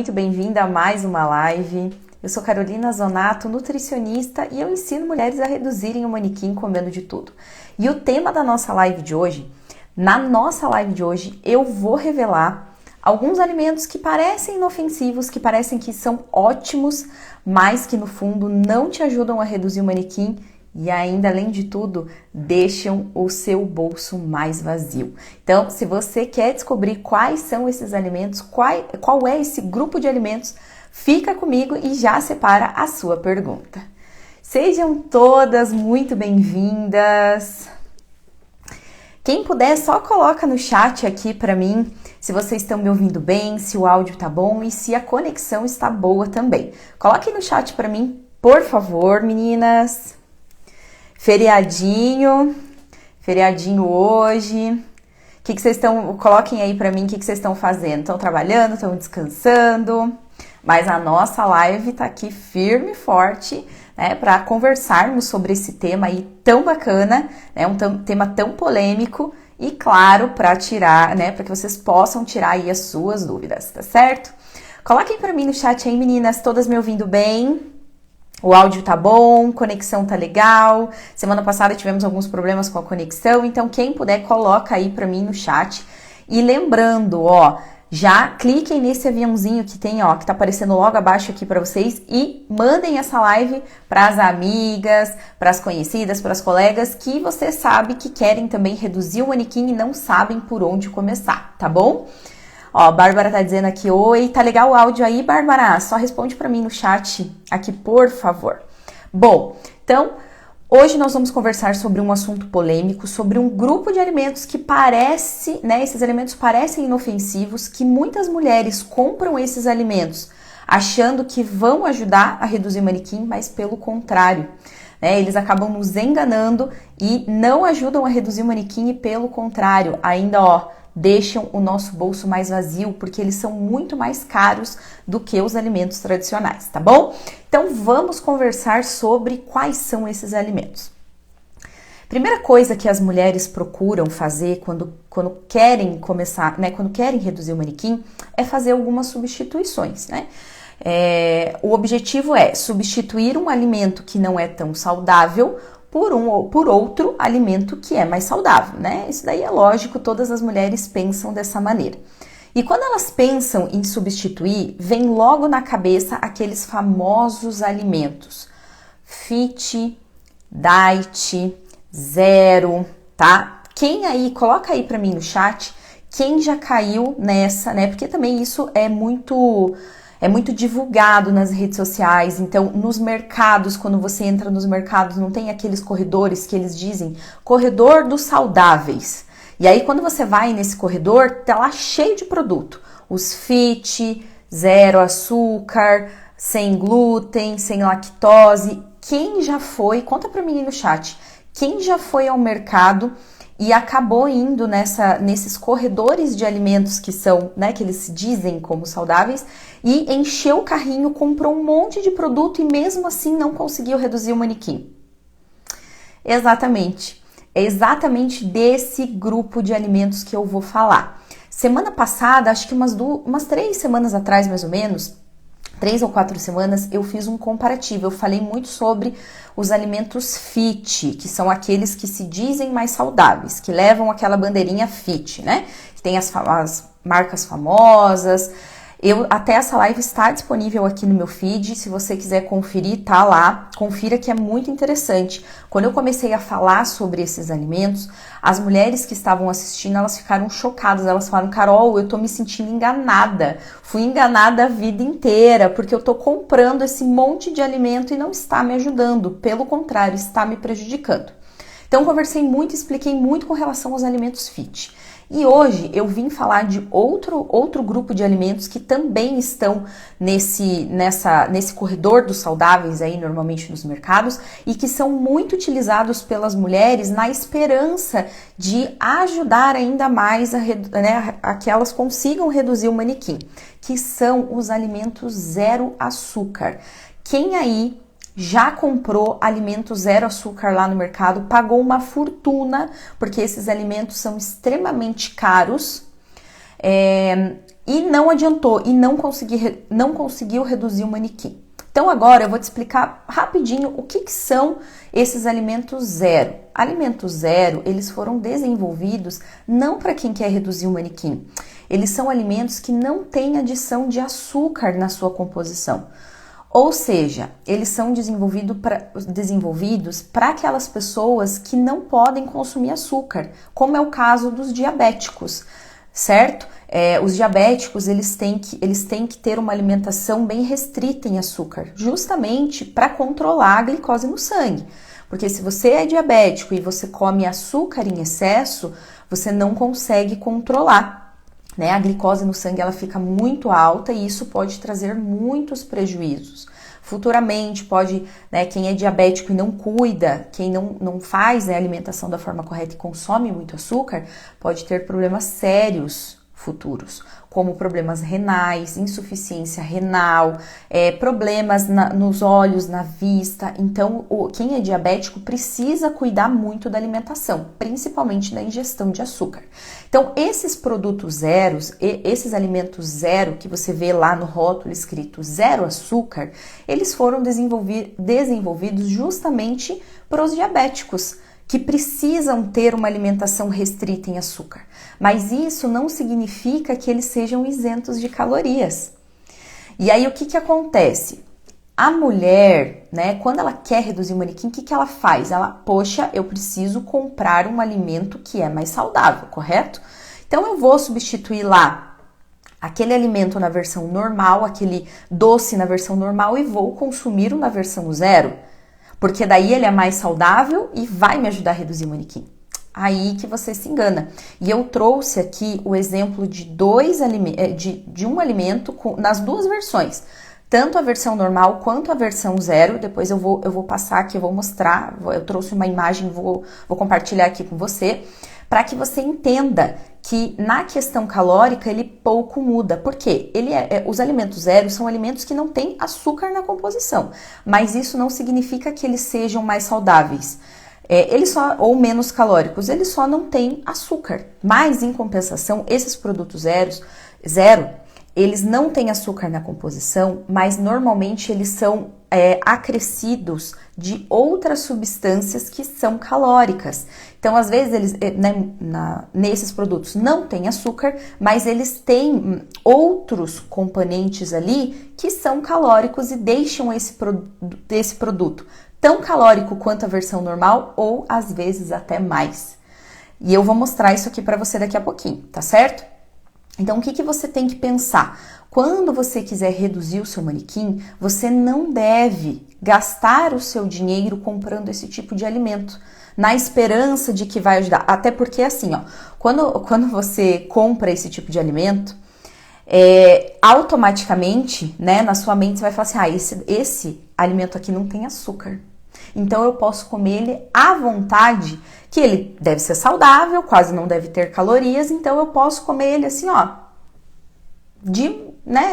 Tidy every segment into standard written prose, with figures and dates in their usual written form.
Muito bem-vinda a mais uma live. Eu sou Carolina Zonato, nutricionista, e eu ensino mulheres a reduzirem o manequim comendo de tudo. E o tema da nossa live de hoje, eu vou revelar alguns alimentos que parecem inofensivos, que parecem que são ótimos, mas que no fundo não te ajudam a reduzir o manequim e ainda, além de tudo, deixam o seu bolso mais vazio. Então, se você quer descobrir quais são esses alimentos, qual é esse grupo de alimentos, fica comigo e já separa a sua pergunta. Sejam todas muito bem-vindas. Quem puder, só coloca no chat aqui para mim se vocês estão me ouvindo bem, se o áudio tá bom e se a conexão está boa também. Coloquem no chat para mim, por favor, meninas. Feriadinho hoje. O que vocês estão... Coloquem aí pra mim o que vocês estão fazendo. Estão trabalhando, estão descansando. Mas a nossa live tá aqui firme e forte, né, para conversarmos sobre esse tema aí tão bacana, né, um tema tão polêmico e, claro, para tirar, né, para que vocês possam tirar aí as suas dúvidas, tá certo? Coloquem pra mim no chat aí, meninas, todas me ouvindo bem? O áudio tá bom, conexão tá legal. Semana passada tivemos alguns problemas com a conexão, então quem puder coloca aí pra mim no chat. E lembrando, ó, já cliquem nesse aviãozinho que tem, ó, que tá aparecendo logo abaixo aqui pra vocês e mandem essa live pras amigas, pras conhecidas, pras colegas que você sabe que querem também reduzir o manequim e não sabem por onde começar, tá bom? Ó, a Bárbara tá dizendo aqui, oi, tá legal o áudio aí, Bárbara? Só responde pra mim no chat aqui, por favor. Bom, então, hoje nós vamos conversar sobre um assunto polêmico, sobre um grupo de alimentos que parece, né, esses alimentos parecem inofensivos, que muitas mulheres compram esses alimentos achando que vão ajudar a reduzir o manequim, mas pelo contrário, né, eles acabam nos enganando e não ajudam a reduzir o manequim e pelo contrário, ainda, ó, deixam o nosso bolso mais vazio, porque eles são muito mais caros do que os alimentos tradicionais, tá bom? Então vamos conversar sobre quais são esses alimentos. Primeira coisa que as mulheres procuram fazer quando querem começar, né, quando querem reduzir o manequim, é fazer algumas substituições, né? O objetivo é substituir um alimento que não é tão saudável por outro alimento que é mais saudável, né? Isso daí é lógico, todas as mulheres pensam dessa maneira. E quando elas pensam em substituir, vem logo na cabeça aqueles famosos alimentos fit, diet, zero, tá? Quem aí, coloca aí pra mim no chat, quem já caiu nessa, né? Porque também isso é muito divulgado nas redes sociais, então nos mercados, quando você entra nos mercados, não tem aqueles corredores que eles dizem, corredor dos saudáveis. E aí quando você vai nesse corredor, tá lá cheio de produto, os fit, zero açúcar, sem glúten, sem lactose. Quem já foi, conta pra mim aí no chat, quem já foi ao mercado e acabou indo nesses corredores de alimentos que são, né, que eles se dizem como saudáveis, e encheu o carrinho, comprou um monte de produto e mesmo assim não conseguiu reduzir o manequim. Exatamente. É exatamente desse grupo de alimentos que eu vou falar. Semana passada, acho que umas 3 semanas atrás, mais ou menos, 3 ou 4 semanas, eu fiz um comparativo. Eu falei muito sobre os alimentos fit, que são aqueles que se dizem mais saudáveis, que levam aquela bandeirinha fit, né? Que tem as marcas famosas. Até essa live está disponível aqui no meu feed, se você quiser conferir, tá lá. Confira que é muito interessante. Quando eu comecei a falar sobre esses alimentos, as mulheres que estavam assistindo, elas ficaram chocadas. Elas falaram, Carol, eu tô me sentindo enganada. Fui enganada a vida inteira, porque eu tô comprando esse monte de alimento e não está me ajudando. Pelo contrário, está me prejudicando. Então, conversei muito, expliquei muito com relação aos alimentos fit. E hoje eu vim falar de outro grupo de alimentos que também estão nesse corredor dos saudáveis aí normalmente nos mercados e que são muito utilizados pelas mulheres na esperança de ajudar ainda mais a que elas consigam reduzir o manequim, que são os alimentos zero açúcar. Quem aí já comprou alimento zero açúcar lá no mercado, pagou uma fortuna, porque esses alimentos são extremamente caros, e não adiantou e não conseguiu reduzir o manequim. Então agora eu vou te explicar rapidinho o que são esses alimentos zero. Alimentos zero, eles foram desenvolvidos não para quem quer reduzir o manequim. Eles são alimentos que não têm adição de açúcar na sua composição. Ou seja, eles são desenvolvidos para aquelas pessoas que não podem consumir açúcar, como é o caso dos diabéticos, certo? Os diabéticos, eles têm que ter uma alimentação bem restrita em açúcar, justamente para controlar a glicose no sangue. Porque se você é diabético e você come açúcar em excesso, você não consegue controlar, né? A glicose no sangue ela fica muito alta e isso pode trazer muitos prejuízos. Futuramente pode, né, quem é diabético e não cuida, quem não faz, né, a alimentação da forma correta e consome muito açúcar, pode ter problemas sérios futuros, como problemas renais, insuficiência renal, problemas nos olhos, na vista. Então, quem é diabético precisa cuidar muito da alimentação, principalmente da ingestão de açúcar. Então, esses produtos zeros, esses alimentos zero que você vê lá no rótulo escrito zero açúcar, eles foram desenvolvidos justamente para os diabéticos, que precisam ter uma alimentação restrita em açúcar. Mas isso não significa que eles sejam isentos de calorias. E aí o que acontece? A mulher, né, quando ela quer reduzir o manequim, o que ela faz? Poxa, eu preciso comprar um alimento que é mais saudável, correto? Então eu vou substituir lá aquele alimento na versão normal, aquele doce na versão normal e vou consumir na versão zero. Porque daí ele é mais saudável e vai me ajudar a reduzir o manequim. Aí que você se engana. E eu trouxe aqui o exemplo de um alimento nas duas versões. Tanto a versão normal quanto a versão zero. Depois eu vou passar aqui, eu vou mostrar. Eu trouxe uma imagem, vou compartilhar aqui com você. Para que você entenda que na questão calórica ele pouco muda. Por quê? Os alimentos zero são alimentos que não têm açúcar na composição, mas isso não significa que eles sejam mais saudáveis. Ou menos calóricos, eles só não têm açúcar. Mas, em compensação, esses produtos zero, eles não têm açúcar na composição, mas normalmente eles são acrescidos de outras substâncias que são calóricas. Então, às vezes, eles, nesses produtos não tem açúcar, mas eles têm outros componentes ali que são calóricos e deixam esse produto tão calórico quanto a versão normal ou, às vezes, até mais. E eu vou mostrar isso aqui para você daqui a pouquinho, tá certo? Então, o que você tem que pensar? Quando você quiser reduzir o seu manequim, você não deve gastar o seu dinheiro comprando esse tipo de alimento, na esperança de que vai ajudar. Até porque, assim, ó, quando você compra esse tipo de alimento, automaticamente, né, na sua mente você vai falar assim, esse alimento aqui não tem açúcar. Então, eu posso comer ele à vontade, que ele deve ser saudável, quase não deve ter calorias, então eu posso comer ele assim, ó,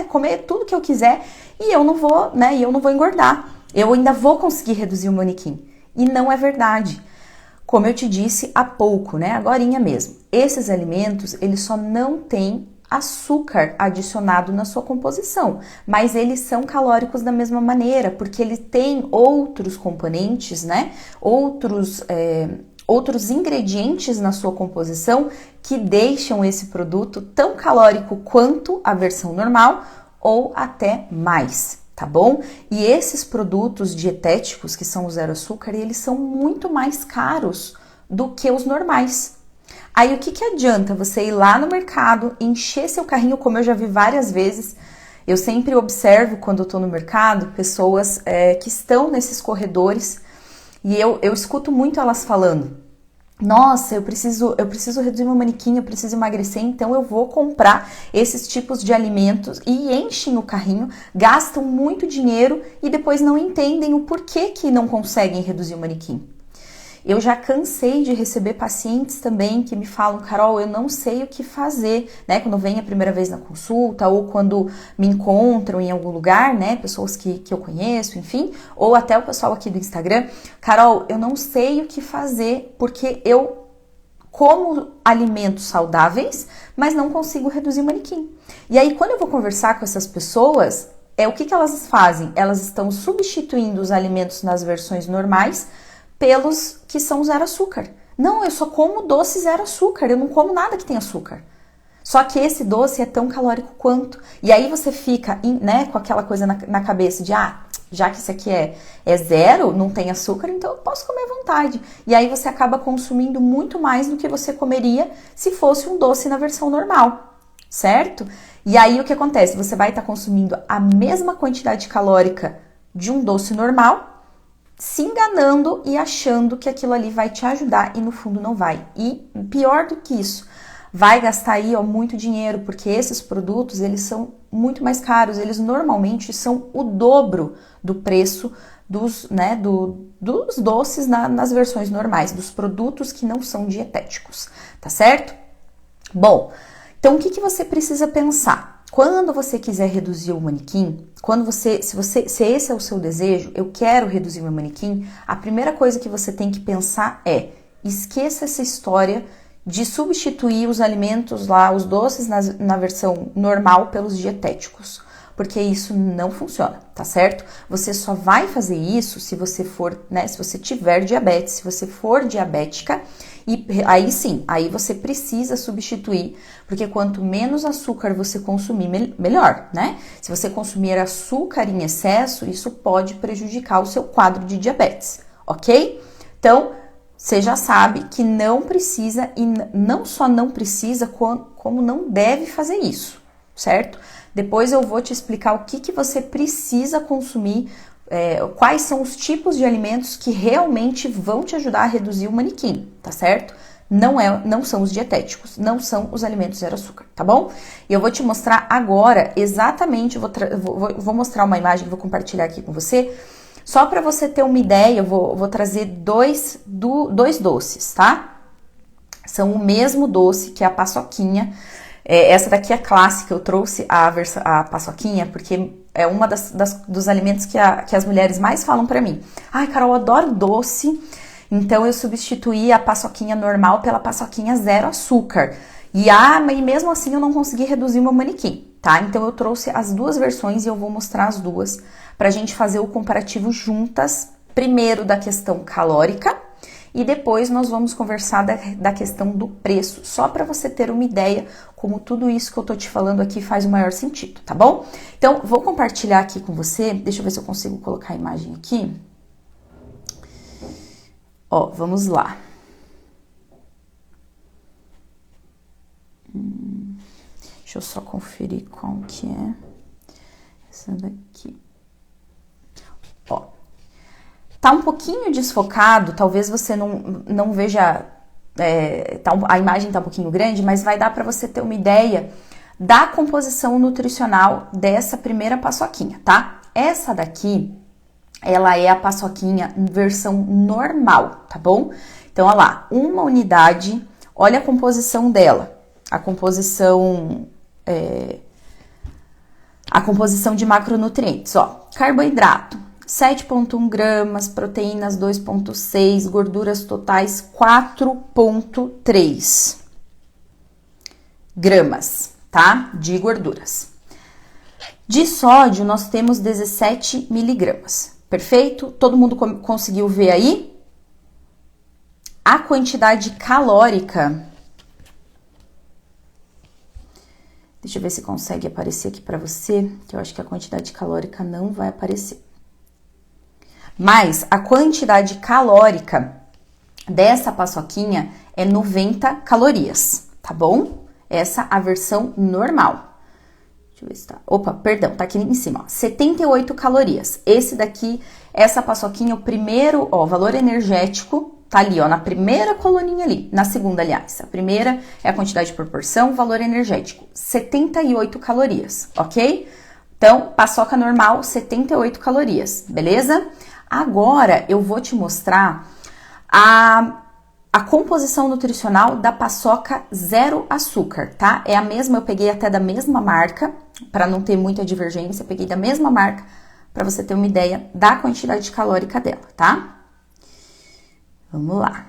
comer tudo que eu quiser e eu não vou engordar. Eu ainda vou conseguir reduzir o manequim. E não é verdade. Como eu te disse há pouco, né, agorinha mesmo, esses alimentos, eles só não têm açúcar adicionado na sua composição, mas eles são calóricos da mesma maneira, porque ele tem outros componentes, né, outros ingredientes na sua composição que deixam esse produto tão calórico quanto a versão normal ou até mais, tá bom? E esses produtos dietéticos, que são o zero açúcar, eles são muito mais caros do que os normais. Aí o que adianta você ir lá no mercado, encher seu carrinho, como eu já vi várias vezes. Eu sempre observo quando eu tô no mercado pessoas que estão nesses corredores e eu escuto muito elas falando: nossa, eu preciso reduzir meu manequim, eu preciso emagrecer, então eu vou comprar esses tipos de alimentos, e enchem o carrinho, gastam muito dinheiro e depois não entendem o porquê que não conseguem reduzir o manequim. Eu já cansei de receber pacientes também que me falam: Carol, eu não sei o que fazer, né? Quando vem a primeira vez na consulta ou quando me encontram em algum lugar, né? Pessoas que eu conheço, enfim, ou até o pessoal aqui do Instagram: Carol, eu não sei o que fazer porque eu como alimentos saudáveis, mas não consigo reduzir o manequim. E aí, quando eu vou conversar com essas pessoas, o que elas fazem? Elas estão substituindo os alimentos nas versões normais pelos que são zero açúcar. Não, eu só como doce zero açúcar, eu não como nada que tem açúcar. Só que esse doce é tão calórico quanto. E aí você fica, né, com aquela coisa na cabeça de, já que isso aqui é zero, não tem açúcar, então eu posso comer à vontade. E aí você acaba consumindo muito mais do que você comeria se fosse um doce na versão normal, certo? E aí o que acontece? Você vai estar consumindo a mesma quantidade calórica de um doce normal, se enganando e achando que aquilo ali vai te ajudar e no fundo não vai. E pior do que isso, vai gastar aí muito dinheiro, porque esses produtos, eles são muito mais caros, eles normalmente são o dobro do preço dos doces nas versões normais, dos produtos que não são dietéticos, tá certo? Bom, então o que você precisa pensar? Quando você quiser reduzir o manequim, se esse é o seu desejo, eu quero reduzir meu manequim, a primeira coisa que você tem que pensar é, esqueça essa história de substituir os alimentos lá, os doces na versão normal pelos dietéticos, porque isso não funciona, tá certo? Você só vai fazer isso se você for, né, se você tiver diabetes, se você for diabética, e aí sim, aí você precisa substituir, porque quanto menos açúcar você consumir, melhor, né? Se você consumir açúcar em excesso, isso pode prejudicar o seu quadro de diabetes, ok? Então, você já sabe que não precisa, e não só não precisa, como não deve fazer isso, certo? Depois eu vou te explicar o que você precisa consumir, quais são os tipos de alimentos que realmente vão te ajudar a reduzir o manequim, tá certo? Não são os dietéticos, não são os alimentos zero açúcar, tá bom? E eu vou te mostrar agora exatamente, vou mostrar uma imagem, vou compartilhar aqui com você. Só para você ter uma ideia, eu vou trazer dois doces, tá? São o mesmo doce, que é a paçoquinha. Essa daqui é clássica, eu trouxe a paçoquinha porque é uma dos alimentos que as mulheres mais falam para mim. Ai, Carol, eu adoro doce, então eu substituí a paçoquinha normal pela paçoquinha zero açúcar. E mesmo assim eu não consegui reduzir o meu manequim, tá? Então eu trouxe as duas versões e eu vou mostrar as duas pra gente fazer o comparativo juntas, primeiro da questão calórica e depois nós vamos conversar da questão do preço, só para você ter uma ideia como tudo isso que eu tô te falando aqui faz o maior sentido, tá bom? Então, vou compartilhar aqui com você, deixa eu ver se eu consigo colocar a imagem aqui. Ó, vamos lá. Deixa eu só conferir qual que é essa daqui. Ó, tá um pouquinho desfocado, talvez você não veja, a imagem tá um pouquinho grande, mas vai dar para você ter uma ideia da composição nutricional dessa primeira paçoquinha, tá? Essa daqui, ela é a paçoquinha em versão normal, tá bom? Então, olha lá, uma unidade, olha a composição dela, a composição de macronutrientes, ó, carboidrato, 7,1 gramas, proteínas 2,6, gorduras totais 4,3 gramas, tá? De gorduras. De sódio, nós temos 17 miligramas, perfeito? Todo mundo conseguiu ver aí? A quantidade calórica, deixa eu ver se consegue aparecer aqui para você, que eu acho que a quantidade calórica não vai aparecer. Mas a quantidade calórica dessa paçoquinha é 90 calorias, tá bom? Essa é a versão normal. Deixa eu ver se tá... Opa, perdão, tá aqui em cima, ó. 78 calorias. Esse daqui, essa paçoquinha, o primeiro, ó, valor energético, tá ali, ó, na primeira coluninha ali. Na segunda, aliás. A primeira é a quantidade por porção, valor energético. 78 calorias, ok? Então, paçoca normal, 78 calorias, beleza? Agora, eu vou te mostrar a composição nutricional da paçoca zero açúcar, tá? É a mesma, eu peguei até da mesma marca, para não ter muita divergência, eu peguei da mesma marca, para você ter uma ideia da quantidade calórica dela, tá? Vamos lá.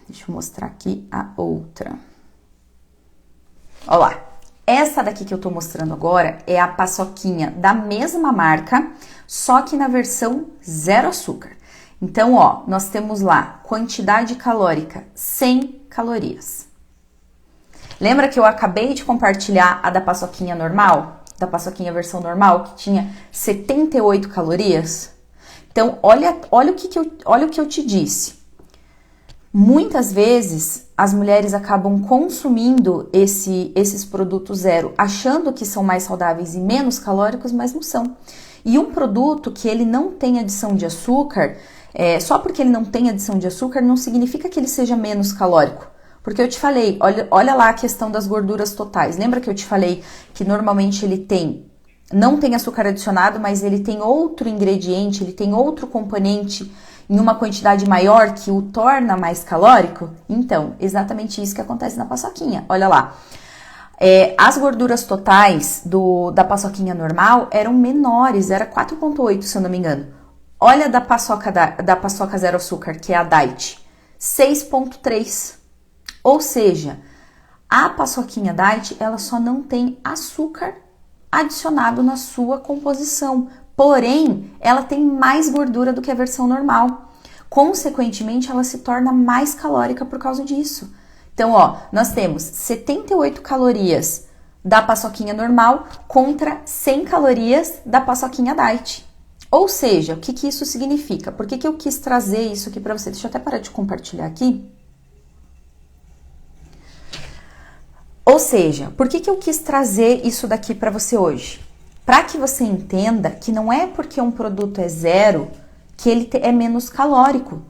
Deixa eu mostrar aqui a outra. Olha lá. Essa daqui que eu tô mostrando agora é a paçoquinha da mesma marca, só que na versão zero açúcar. Então, ó, nós temos lá quantidade calórica 100 calorias. Lembra que eu acabei de compartilhar a da paçoquinha normal? Da paçoquinha versão normal, que tinha 78 calorias? Então, olha o que eu te disse. Muitas vezes, as mulheres acabam consumindo esses produtos zero, achando que são mais saudáveis e menos calóricos, mas não são. E um produto que ele não tem adição de açúcar, só porque ele não tem adição de açúcar, não significa que ele seja menos calórico. Porque eu te falei, olha lá a questão das gorduras totais. Lembra que eu te falei que normalmente ele não tem açúcar adicionado, mas ele tem outro ingrediente, ele tem outro componente em uma quantidade maior que o torna mais calórico? Então, exatamente isso que acontece na paçoquinha. Olha lá. As gorduras totais da paçoquinha normal eram menores, era 4,8, se eu não me engano. Olha da paçoca zero açúcar, que é a Diet, 6,3. Ou seja, a paçoquinha Diet, ela só não tem açúcar adicionado na sua composição. Porém, ela tem mais gordura do que a versão normal. Consequentemente, ela se torna mais calórica por causa disso. Então, ó, nós temos 78 calorias da paçoquinha normal contra 100 calorias da paçoquinha Diet. Ou seja, o que isso significa? Por que eu quis trazer isso aqui para você? Deixa eu até parar de compartilhar aqui. Ou seja, por que eu quis trazer isso daqui para você hoje? Para que você entenda que não é porque um produto é zero que ele é menos calórico.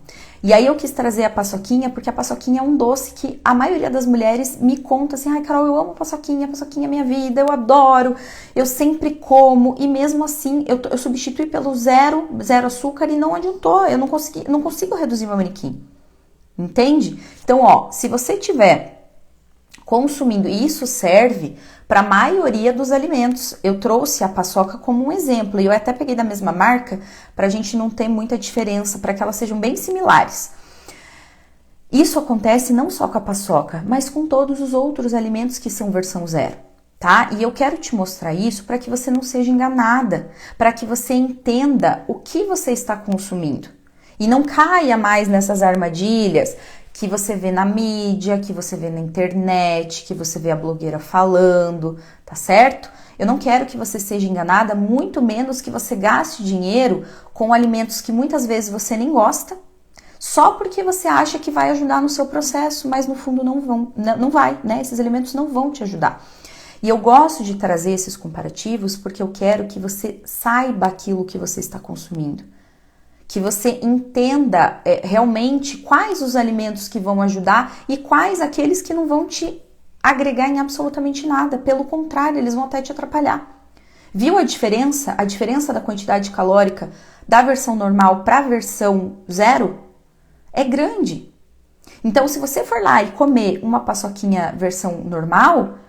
E aí eu quis trazer a paçoquinha porque a paçoquinha é um doce que a maioria das mulheres me conta assim: ai, Carol, eu amo paçoquinha é minha vida, eu adoro, eu sempre como, e mesmo assim eu substituí pelo zero açúcar e não adiantou, eu não consigo reduzir meu manequim. Entende? Então, ó, se você tiver consumindo, e isso serve para a maioria dos alimentos. Eu trouxe a paçoca como um exemplo, e eu até peguei da mesma marca para a gente não ter muita diferença, para que elas sejam bem similares. Isso acontece não só com a paçoca, mas com todos os outros alimentos que são versão zero, tá? E eu quero te mostrar isso para que você não seja enganada, para que você entenda o que você está consumindo e não caia mais nessas armadilhas que você vê na mídia, que você vê na internet, que você vê a blogueira falando, tá certo? Eu não quero que você seja enganada, muito menos que você gaste dinheiro com alimentos que muitas vezes você nem gosta, só porque você acha que vai ajudar no seu processo, mas no fundo não vai, né? Esses alimentos não vão te ajudar. E eu gosto de trazer esses comparativos porque eu quero que você saiba aquilo que você está consumindo. Que você entenda realmente quais os alimentos que vão ajudar e quais aqueles que não vão te agregar em absolutamente nada. Pelo contrário, eles vão até te atrapalhar. Viu a diferença? A diferença da quantidade calórica da versão normal para a versão zero é grande. Então, se você for lá e comer uma paçoquinha versão normal,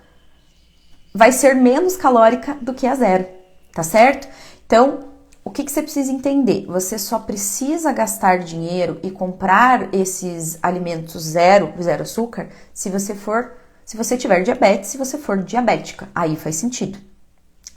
vai ser menos calórica do que a zero, tá certo? Então, o que você precisa entender? Você só precisa gastar dinheiro e comprar esses alimentos zero açúcar se você tiver diabetes, se você for diabética. Aí faz sentido.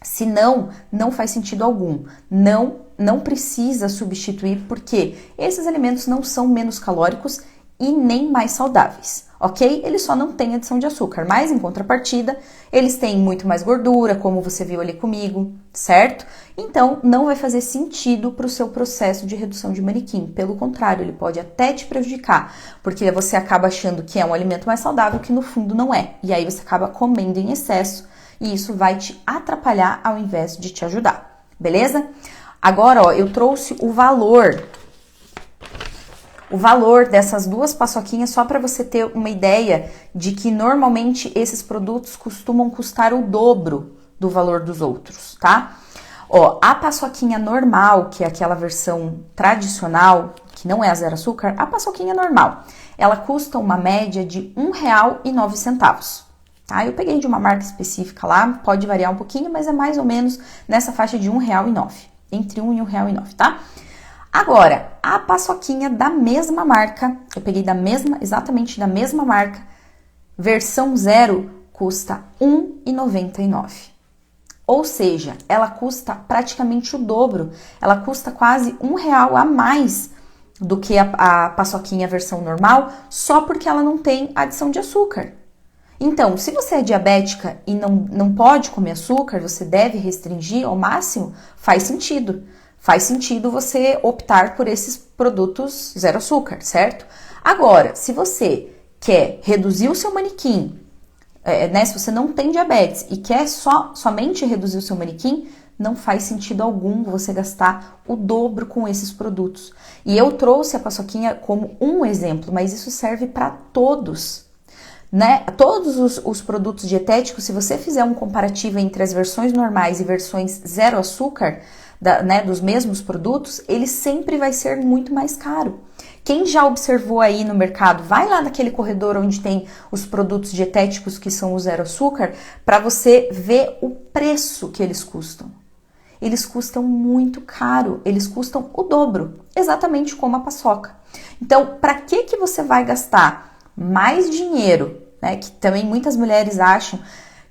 Se não, não faz sentido algum. Não precisa substituir, porque esses alimentos não são menos calóricos e nem mais saudáveis, ok? Eles só não têm adição de açúcar, mas em contrapartida, eles têm muito mais gordura, como você viu ali comigo, certo? Então, não vai fazer sentido para o seu processo de redução de manequim. Pelo contrário, ele pode até te prejudicar, porque você acaba achando que é um alimento mais saudável, que no fundo não é. E aí você acaba comendo em excesso, e isso vai te atrapalhar ao invés de te ajudar, beleza? Agora, ó, eu trouxe o valor dessas duas paçoquinhas só para você ter uma ideia de que normalmente esses produtos costumam custar o dobro do valor dos outros, tá? Ó, a paçoquinha normal, que é aquela versão tradicional, que não é a zero açúcar, a paçoquinha normal, ela custa uma média de R$ 1,09, tá? Eu peguei de uma marca específica lá, pode variar um pouquinho, mas é mais ou menos nessa faixa de R$ 1,09, entre R$ 1 e R$ 1,09, tá? Agora, a paçoquinha da mesma marca, eu peguei exatamente da mesma marca, versão zero, custa R$ 1,99. Ou seja, ela custa praticamente o dobro, ela custa quase R$ 1 a mais do que a paçoquinha versão normal, só porque ela não tem adição de açúcar. Então, se você é diabética e não pode comer açúcar, você deve restringir ao máximo, faz sentido. Faz sentido você optar por esses produtos zero açúcar, certo? Agora, se você quer reduzir o seu manequim, se você não tem diabetes e quer somente reduzir o seu manequim, não faz sentido algum você gastar o dobro com esses produtos. E eu trouxe a paçoquinha como um exemplo, mas isso serve para todos. Né? Todos os produtos dietéticos, se você fizer um comparativo entre as versões normais e versões zero açúcar, dos mesmos produtos, ele sempre vai ser muito mais caro. Quem já observou aí no mercado, vai lá naquele corredor onde tem os produtos dietéticos que são o zero açúcar, para você ver o preço que eles custam. Eles custam muito caro, eles custam o dobro, exatamente como a paçoca. Então, para que você vai gastar mais dinheiro, né? Que também muitas mulheres acham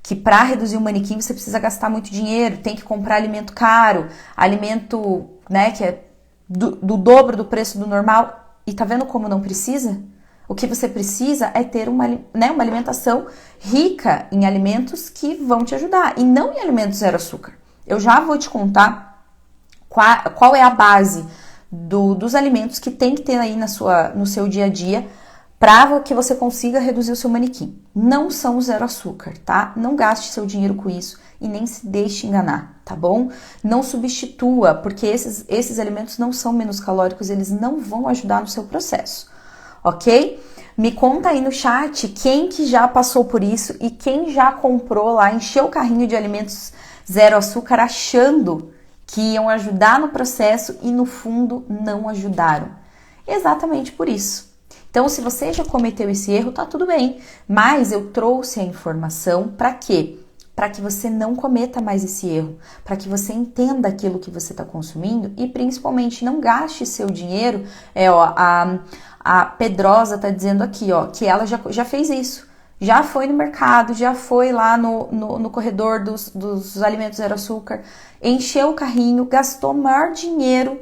que para reduzir o manequim você precisa gastar muito dinheiro, tem que comprar alimento caro, alimento, né, que é do dobro do preço do normal. E tá vendo como não precisa? O que você precisa é ter uma alimentação rica em alimentos que vão te ajudar, e não em alimentos zero açúcar. Eu já vou te contar qual é a base dos alimentos que tem que ter aí no seu dia a dia para que você consiga reduzir o seu manequim. Não são zero açúcar, tá? Não gaste seu dinheiro com isso e nem se deixe enganar, tá bom? Não substitua, porque esses alimentos não são menos calóricos, eles não vão ajudar no seu processo, ok? Me conta aí no chat quem que já passou por isso e quem já comprou lá, encheu o carrinho de alimentos zero açúcar achando que iam ajudar no processo e no fundo não ajudaram. Exatamente por isso. Então, se você já cometeu esse erro, tá tudo bem, mas eu trouxe a informação para quê? Para que você não cometa mais esse erro, para que você entenda aquilo que você está consumindo e principalmente não gaste seu dinheiro. A Pedrosa tá dizendo aqui, que ela já fez isso, já foi no mercado, já foi lá no corredor dos alimentos zero açúcar, encheu o carrinho, gastou maior dinheiro,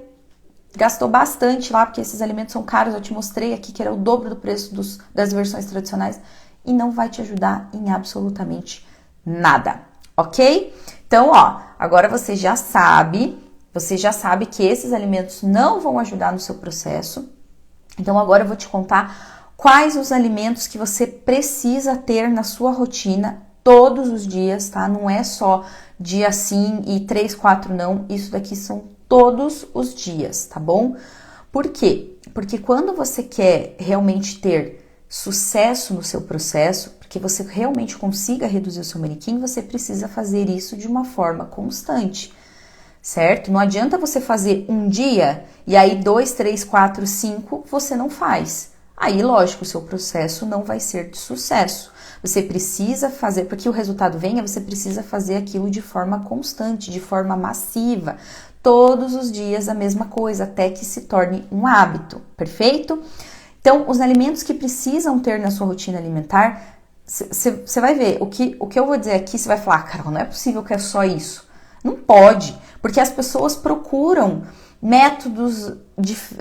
gastou bastante lá, porque esses alimentos são caros, eu te mostrei aqui que era o dobro do preço das versões tradicionais, e não vai te ajudar em absolutamente nada, ok? Então, agora você já sabe que esses alimentos não vão ajudar no seu processo. Então, agora eu vou te contar quais os alimentos que você precisa ter na sua rotina todos os dias, tá? Não é só dia sim e 3, 4 não, isso daqui são todos os dias, tá bom? Por quê? Porque quando você quer realmente ter sucesso no seu processo, porque você realmente consiga reduzir o seu manequim, você precisa fazer isso de uma forma constante, certo? Não adianta você fazer um dia e aí 2, 3, 4, 5 você não faz. Aí, lógico, o seu processo não vai ser de sucesso. Você precisa fazer, porque o resultado venha, você precisa fazer aquilo de forma constante, de forma massiva, todos os dias a mesma coisa, até que se torne um hábito, perfeito? Então, os alimentos que precisam ter na sua rotina alimentar, você vai ver, o que eu vou dizer aqui, você vai falar, Carol, não é possível que é só isso. Não pode, porque as pessoas procuram métodos,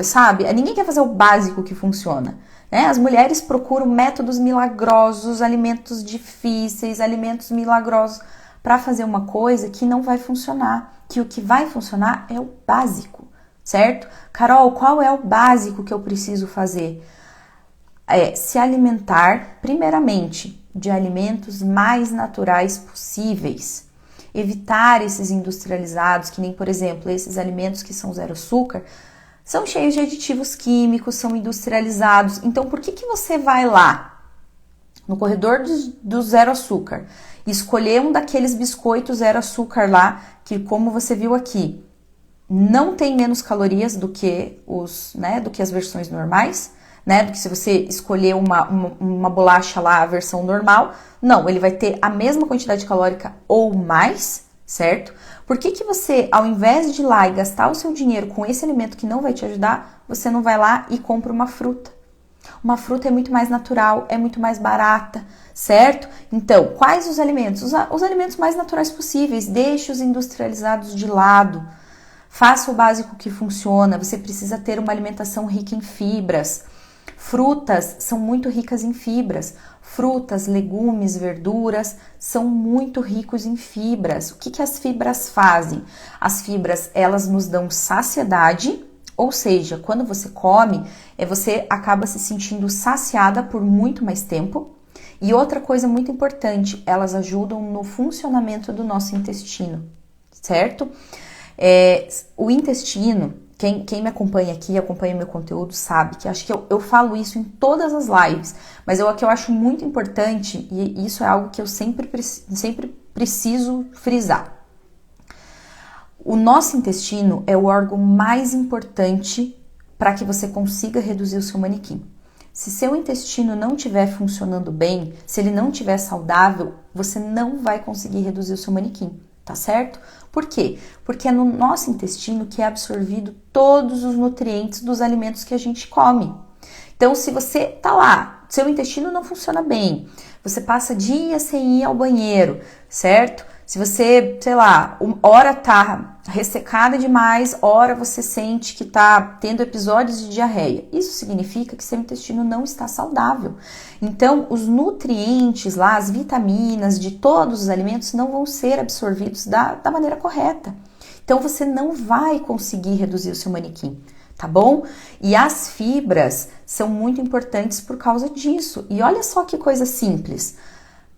sabe? Ninguém quer fazer o básico que funciona, né? As mulheres procuram métodos milagrosos, alimentos difíceis, alimentos milagrosos, para fazer uma coisa que não vai funcionar, que o que vai funcionar é o básico, certo? Carol, qual é o básico que eu preciso fazer? Se alimentar, primeiramente, de alimentos mais naturais possíveis. Evitar esses industrializados, que nem, por exemplo, esses alimentos que são zero açúcar, são cheios de aditivos químicos, são industrializados. Então, por que você vai lá, no corredor do zero açúcar, e escolher um daqueles biscoitos zero açúcar lá, que, como você viu aqui, não tem menos calorias do que as versões normais, né? Do que se você escolher uma bolacha lá, a versão normal. Não, ele vai ter a mesma quantidade calórica ou mais, certo? Por que que você, ao invés de ir lá e gastar o seu dinheiro com esse alimento que não vai te ajudar, você não vai lá e compra uma fruta? Uma fruta é muito mais natural, é muito mais barata, certo? Então, quais os alimentos? Os alimentos mais naturais possíveis, deixe os industrializados de lado. Faça o básico que funciona, você precisa ter uma alimentação rica em fibras. Frutas são muito ricas em fibras. Frutas, legumes, verduras são muito ricos em fibras. O que que as fibras fazem? As fibras, elas nos dão saciedade, ou seja, quando você come, você acaba se sentindo saciada por muito mais tempo. E outra coisa muito importante, elas ajudam no funcionamento do nosso intestino, certo? O intestino, quem me acompanha aqui, acompanha meu conteúdo, sabe que acho que eu falo isso em todas as lives, mas o que eu acho muito importante, e isso é algo que eu sempre preciso frisar. O nosso intestino é o órgão mais importante para que você consiga reduzir o seu manequim. Se seu intestino não estiver funcionando bem, se ele não estiver saudável, você não vai conseguir reduzir o seu manequim, tá certo? Por quê? Porque é no nosso intestino que é absorvido todos os nutrientes dos alimentos que a gente come. Então, se você tá lá, seu intestino não funciona bem, você passa dias sem ir ao banheiro, certo? Se você, sei lá, hora tá ressecada demais, hora você sente que tá tendo episódios de diarreia. Isso significa que seu intestino não está saudável. Então, os nutrientes lá, as vitaminas de todos os alimentos não vão ser absorvidos da maneira correta. Então, você não vai conseguir reduzir o seu manequim, tá bom? E as fibras são muito importantes por causa disso. E olha só que coisa simples.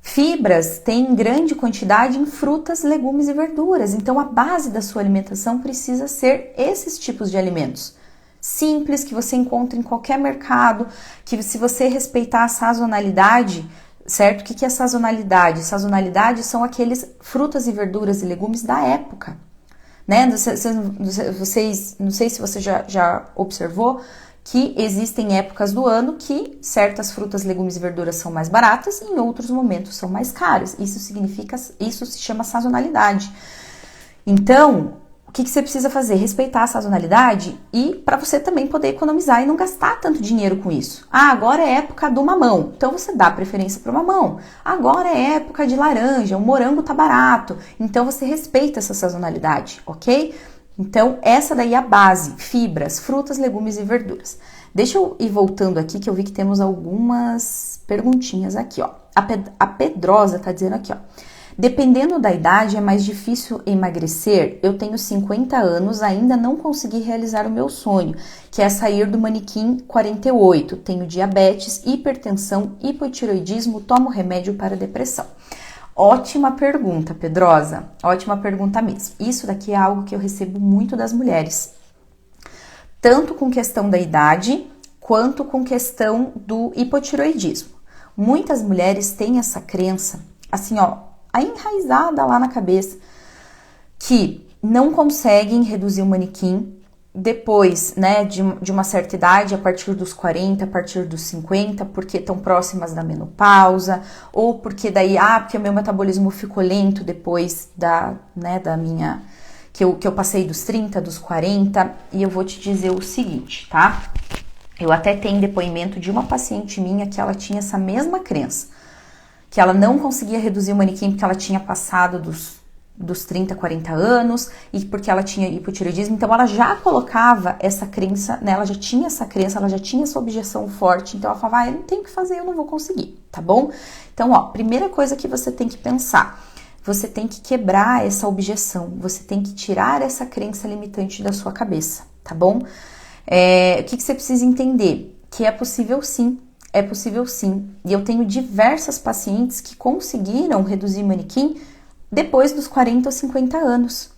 Fibras têm grande quantidade em frutas, legumes e verduras, então a base da sua alimentação precisa ser esses tipos de alimentos. Simples, que você encontra em qualquer mercado, que se você respeitar a sazonalidade, certo? O que é sazonalidade? Sazonalidade são aqueles frutas e verduras e legumes da época, né? Não sei se você já observou, que existem épocas do ano que certas frutas, legumes e verduras são mais baratas e em outros momentos são mais caras. Isso se chama sazonalidade. Então, o que você precisa fazer? Respeitar a sazonalidade e para você também poder economizar e não gastar tanto dinheiro com isso. Ah, agora é época do mamão, então você dá preferência para o mamão. Agora é época de laranja, o morango tá barato, então você respeita essa sazonalidade, ok? Então, essa daí é a base, fibras, frutas, legumes e verduras. Deixa eu ir voltando aqui, que eu vi que temos algumas perguntinhas aqui, ó. A Pedrosa tá dizendo aqui, ó. Dependendo da idade, é mais difícil emagrecer. Eu tenho 50 anos, ainda não consegui realizar o meu sonho, que é sair do manequim 48. Tenho diabetes, hipertensão, hipotiroidismo, tomo remédio para depressão. Ótima pergunta, Pedrosa. Ótima pergunta mesmo. Isso daqui é algo que eu recebo muito das mulheres. Tanto com questão da idade, quanto com questão do hipotiroidismo. Muitas mulheres têm essa crença, assim, ó, enraizada lá na cabeça, que não conseguem reduzir o manequim depois, né, de uma certa idade, a partir dos 40, a partir dos 50, porque estão próximas da menopausa, ou porque daí, porque o meu metabolismo ficou lento depois que eu passei dos 30, dos 40, e eu vou te dizer o seguinte, tá? Eu até tenho depoimento de uma paciente minha que ela tinha essa mesma crença, que ela não conseguia reduzir o manequim porque ela tinha passado dos 30, 40 anos e porque ela tinha hipotireoidismo, então ela já colocava essa crença, né? Ela já tinha essa crença, ela já tinha essa objeção forte, então ela falava, eu não tenho o que fazer, eu não vou conseguir, tá bom? Então, ó, primeira coisa que você tem que pensar, você tem que quebrar essa objeção, você tem que tirar essa crença limitante da sua cabeça, tá bom? O que você precisa entender? Que é possível sim. É possível sim. E eu tenho diversas pacientes que conseguiram reduzir manequim depois dos 40 ou 50 anos.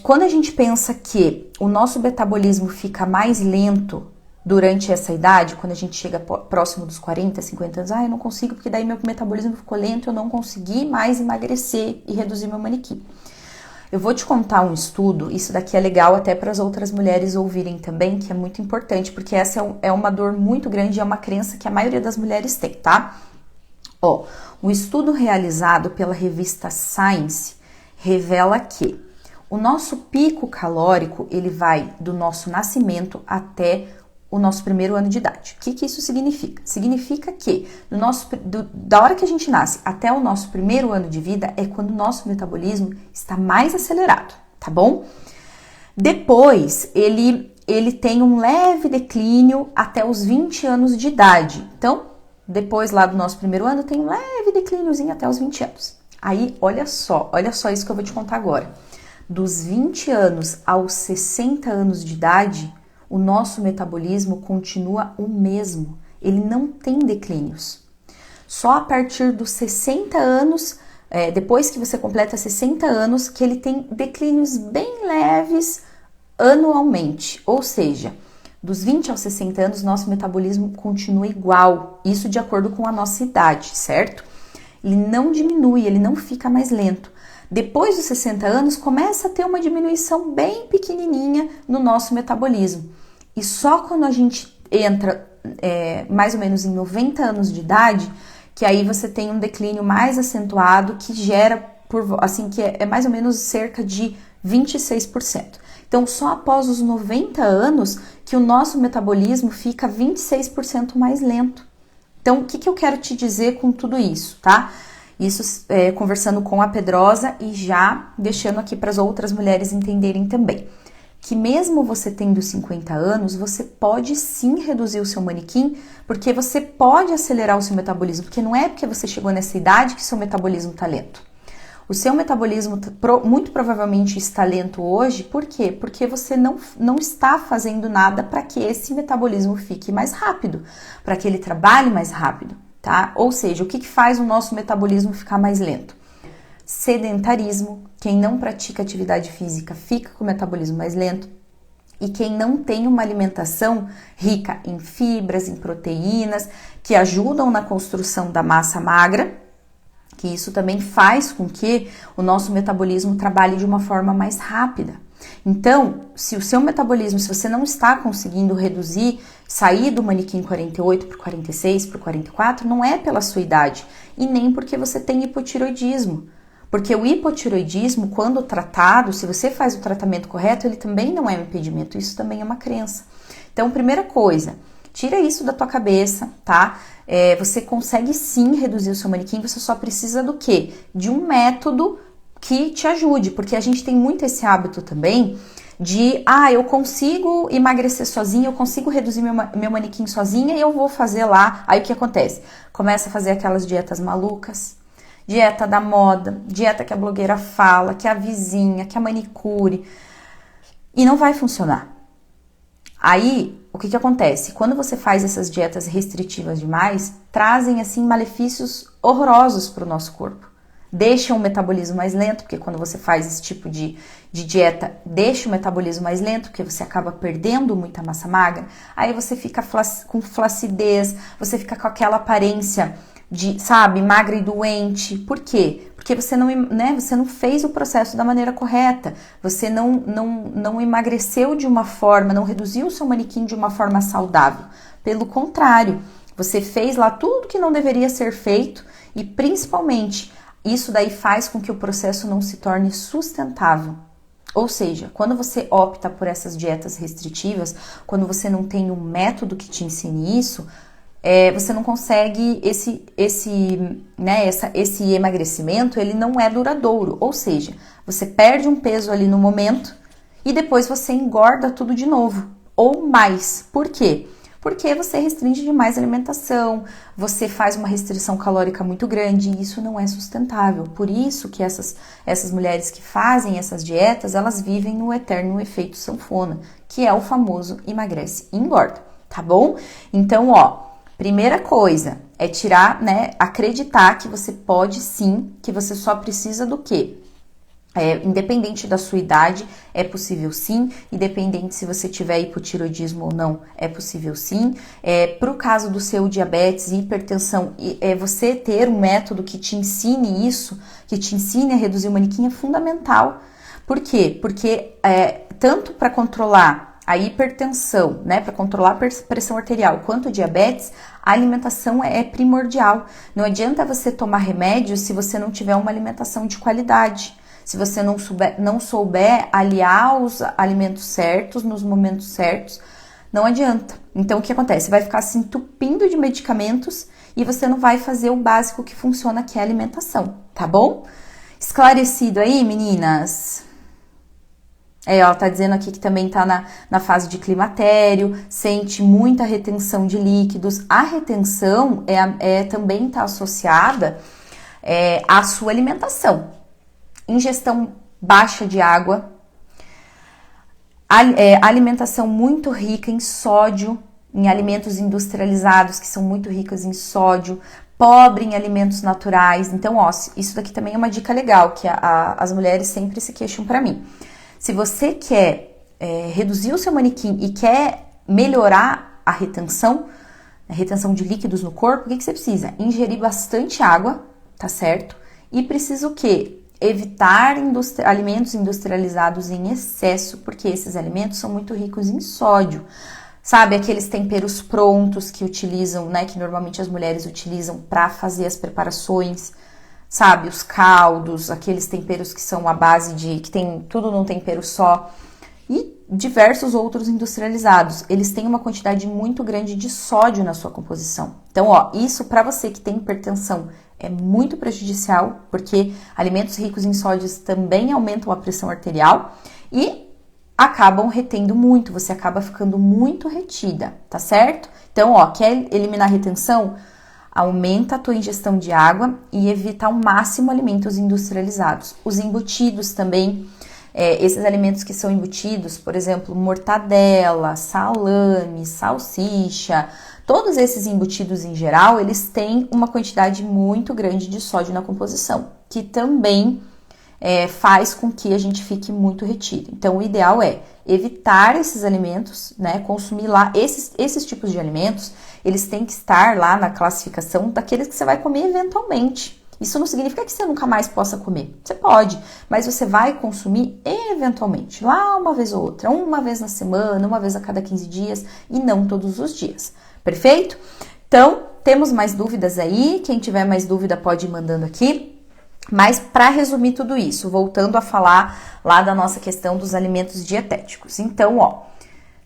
Quando a gente pensa que o nosso metabolismo fica mais lento durante essa idade, quando a gente chega próximo dos 40, 50 anos, eu não consigo porque daí meu metabolismo ficou lento, eu não consegui mais emagrecer e reduzir meu manequim. Eu vou te contar um estudo, isso daqui é legal até para as outras mulheres ouvirem também, que é muito importante, porque essa é uma dor muito grande, é uma crença que a maioria das mulheres tem, tá? Ó, um estudo realizado pela revista Science, revela que o nosso pico calórico, ele vai do nosso nascimento até o nosso primeiro ano de idade. O que isso significa? Significa que da hora que a gente nasce até o nosso primeiro ano de vida é quando o nosso metabolismo está mais acelerado, tá bom? Depois, ele tem um leve declínio até os 20 anos de idade. Então, depois lá do nosso primeiro ano, tem um leve declíniozinho até os 20 anos. Aí, olha só isso que eu vou te contar agora. Dos 20 anos aos 60 anos de idade, o nosso metabolismo continua o mesmo. Ele não tem declínios. Só a partir dos 60 anos, depois que você completa 60 anos, que ele tem declínios bem leves anualmente. Ou seja, dos 20 aos 60 anos, nosso metabolismo continua igual. Isso de acordo com a nossa idade, certo? Ele não diminui, ele não fica mais lento. Depois dos 60 anos, começa a ter uma diminuição bem pequenininha no nosso metabolismo. E só quando a gente entra mais ou menos em 90 anos de idade, que aí você tem um declínio mais acentuado que gera, que é mais ou menos cerca de 26%. Então, só após os 90 anos que o nosso metabolismo fica 26% mais lento. Então, o que eu quero te dizer com tudo isso, tá? Isso conversando com a Pedrosa e já deixando aqui para as outras mulheres entenderem também. Que mesmo você tendo 50 anos, você pode sim reduzir o seu manequim, porque você pode acelerar o seu metabolismo, porque não é porque você chegou nessa idade que seu metabolismo está lento. O seu metabolismo muito provavelmente está lento hoje, por quê? Porque você não está fazendo nada para que esse metabolismo fique mais rápido, para que ele trabalhe mais rápido, tá? Ou seja, o que faz o nosso metabolismo ficar mais lento? Sedentarismo. Quem não pratica atividade física fica com o metabolismo mais lento. E quem não tem uma alimentação rica em fibras, em proteínas, que ajudam na construção da massa magra, que isso também faz com que o nosso metabolismo trabalhe de uma forma mais rápida. Então, se o seu metabolismo, se você não está conseguindo reduzir, sair do manequim 48 para o 46, para o 44, não é pela sua idade e nem porque você tem hipotiroidismo. Porque o hipotiroidismo, quando tratado, se você faz o tratamento correto, ele também não é um impedimento, isso também é uma crença. Então, primeira coisa, tira isso da tua cabeça, tá? Você consegue sim reduzir o seu manequim, você só precisa do quê? De um método que te ajude, porque a gente tem muito esse hábito também de, eu consigo emagrecer sozinha, eu consigo reduzir meu manequim sozinha e eu vou fazer lá. Aí o que acontece? Começa a fazer aquelas dietas malucas, dieta da moda, dieta que a blogueira fala, que a vizinha, que a manicure, e não vai funcionar. Aí, o que acontece? Quando você faz essas dietas restritivas demais, trazem, assim, malefícios horrorosos para o nosso corpo. Deixam o metabolismo mais lento, porque quando você faz esse tipo de dieta, deixa o metabolismo mais lento, porque você acaba perdendo muita massa magra. Aí você fica com flacidez, você fica com aquela aparência de, magra e doente. Por quê? Porque você não fez o processo da maneira correta, você não emagreceu de uma forma, não reduziu o seu manequim de uma forma saudável. Pelo contrário, você fez lá tudo que não deveria ser feito e principalmente isso daí faz com que o processo não se torne sustentável. Ou seja, quando você opta por essas dietas restritivas, quando você não tem um método que te ensine isso, você não consegue esse emagrecimento, ele não é duradouro. Ou seja, você perde um peso ali no momento e depois você engorda tudo de novo, ou mais. Por quê? Porque você restringe demais a alimentação, você faz uma restrição calórica muito grande e isso não é sustentável. Por isso que essas mulheres que fazem essas dietas, elas vivem no eterno efeito sanfona, que é o famoso emagrece e engorda, tá bom? Então, primeira coisa é acreditar que você pode sim, que você só precisa do quê? Independente da sua idade, é possível sim, independente se você tiver hipotiroidismo ou não, é possível sim. Para o caso do seu diabetes e hipertensão, você ter um método que te ensine isso, que te ensine a reduzir o manequim é fundamental. Por quê? Porque tanto para controlar a hipertensão, para controlar a pressão arterial, quanto o diabetes, a alimentação é primordial. Não adianta você tomar remédio se você não tiver uma alimentação de qualidade. se você não souber aliar os alimentos certos nos momentos certos, não adianta. Então, o que acontece? Você vai ficar se entupindo de medicamentos e você não vai fazer o básico que funciona, que é a alimentação, tá bom? Esclarecido aí, meninas? Ela tá dizendo aqui que também tá na fase de climatério, sente muita retenção de líquidos. A retenção também tá associada à sua alimentação. Ingestão baixa de água, alimentação muito rica em sódio, em alimentos industrializados que são muito ricos em sódio, pobre em alimentos naturais. Então, ó, isso daqui também é uma dica legal, que as mulheres sempre se queixam pra mim. Se você quer reduzir o seu manequim e quer melhorar a retenção de líquidos no corpo, o que você precisa? Ingerir bastante água, tá certo? E precisa o quê? Evitar alimentos industrializados em excesso, porque esses alimentos são muito ricos em sódio. Sabe, aqueles temperos prontos que utilizam, né, que normalmente as mulheres utilizam para fazer as preparações, sabe, os caldos, aqueles temperos que são à base que tem tudo num tempero só, e diversos outros industrializados. Eles têm uma quantidade muito grande de sódio na sua composição. Então, ó, isso para você que tem hipertensão é muito prejudicial, porque alimentos ricos em sódios também aumentam a pressão arterial e acabam retendo muito, você acaba ficando muito retida, tá certo? Então, ó, quer eliminar a retenção? Aumenta a tua ingestão de água e evita ao máximo alimentos industrializados. Os embutidos também, esses alimentos que são embutidos, por exemplo, mortadela, salame, salsicha, todos esses embutidos em geral, eles têm uma quantidade muito grande de sódio na composição, que também faz com que a gente fique muito retido. Então, o ideal é evitar esses alimentos, né? Consumir lá esses tipos de alimentos, eles têm que estar lá na classificação daqueles que você vai comer eventualmente. Isso não significa que você nunca mais possa comer. Você pode, mas você vai consumir eventualmente, lá uma vez ou outra, uma vez na semana, uma vez a cada 15 dias e não todos os dias. Perfeito? Então, temos mais dúvidas aí? Quem tiver mais dúvida pode ir mandando aqui. Mas para resumir tudo isso, voltando a falar lá da nossa questão dos alimentos dietéticos. Então, ó,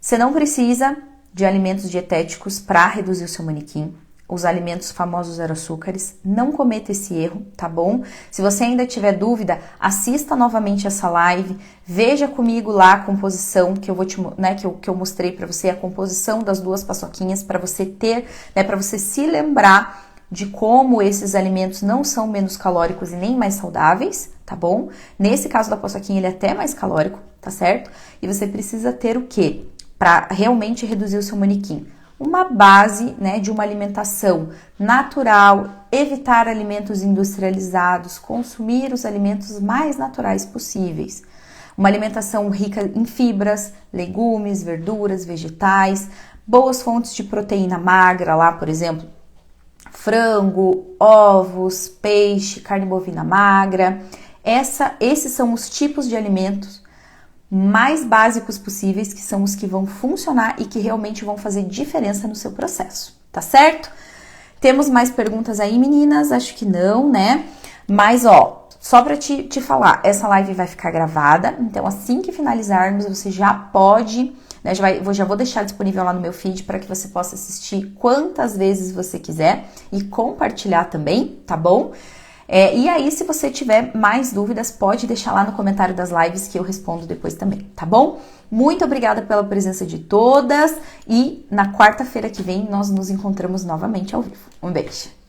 você não precisa de alimentos dietéticos para reduzir o seu manequim. Os alimentos famosos zero açúcares, não cometa esse erro, tá bom? Se você ainda tiver dúvida, assista novamente essa live, veja comigo lá a composição que eu vou que eu mostrei para você, a composição das duas paçoquinhas para você ter, né, para você se lembrar de como esses alimentos não são menos calóricos e nem mais saudáveis, tá bom? Nesse caso da paçoquinha, ele é até mais calórico, tá certo? E você precisa ter o quê? Para realmente reduzir o seu manequim? Uma base, né, de uma alimentação natural, evitar alimentos industrializados, consumir os alimentos mais naturais possíveis. Uma alimentação rica em fibras, legumes, verduras, vegetais, boas fontes de proteína magra lá, por exemplo, frango, ovos, peixe, carne bovina magra. Esses são os tipos de alimentos mais básicos possíveis, que são os que vão funcionar e que realmente vão fazer diferença no seu processo, tá certo? Temos mais perguntas aí, meninas? Acho que não, né? Mas, ó, só pra te falar, essa live vai ficar gravada, então assim que finalizarmos, você já pode, né, já vou deixar disponível lá no meu feed para que você possa assistir quantas vezes você quiser e compartilhar também, tá bom? E aí, se você tiver mais dúvidas, pode deixar lá no comentário das lives que eu respondo depois também, tá bom? Muito obrigada pela presença de todas e na quarta-feira que vem nós nos encontramos novamente ao vivo. Um beijo!